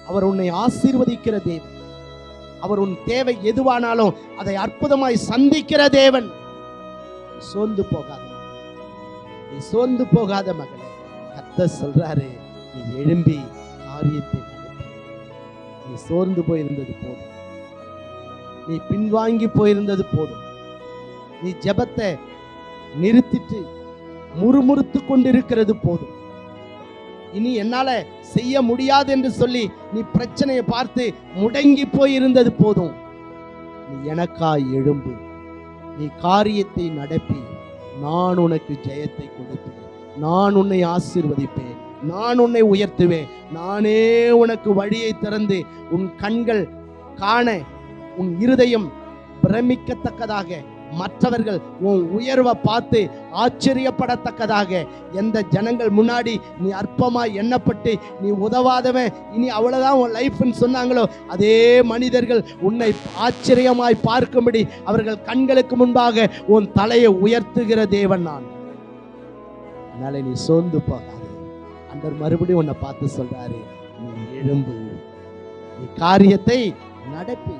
அவர் உன்னை ஆசீர்வதிக்கிற தேவன். அவர் உன் தேவை எதுவானாலும் அதை அற்புதமாய் சந்திக்கிற தேவன். சோர்ந்து போகாத, நீ சோர்ந்து போகாத மகளே. கர்த்தர் சொல்றாரு, நீ எழும்பி காரியத்தை நடத்து. நீ சோர்ந்து போயிருந்தது போதும், நீ பின்வாங்கி போயிருந்தது போதும். நீ ஜெபத்தை நிறுத்திட்டு முறுமுறுத்து கொண்டிருக்கிறது போதும். இனி என்னால செய்ய முடியாது என்று சொல்லி நீ பிரச்சனையை பார்த்து முடங்கி போயிருந்தது போதும். நீ எனக்காய் எழும்பு, நீ காரியத்தை நடப்பி, நான் உனக்கு ஜெயத்தை கொடுப்பேன், நான் உன்னை ஆசீர்வதிப்பேன், நான் உன்னை உயர்த்துவேன். நானே உனக்கு வழியை திறந்து உன் கண்கள் காண, உன் இருதயம் பிரமிக்கத்தக்கதாக, மற்றவர்கள் உன் உயர்வை பார்த்து ஆச்சரியப்படத்தக்கதாக, எந்த ஜனங்கள் முன்னாடி நீ அற்பமாய் எண்ணப்பட்டு நீ உதவாதவன், இனி அவ்வளவுதான் உன் லைஃப்னு சொன்னாங்களோ, அதே மனிதர்கள் உன்னை ஆச்சரியமாய் பார்க்கும்படி அவர்கள் கண்களுக்கு முன்பாக உன் தலையை உயர்த்துகிற தேவன் நான். அதனால நீ சோர்ந்து போகாதே. ஆண்டவர் மறுபடியும் உன்னை பார்த்து சொல்றாரு, நீ எழும்பு, நீ காரியத்தை நடப்பி.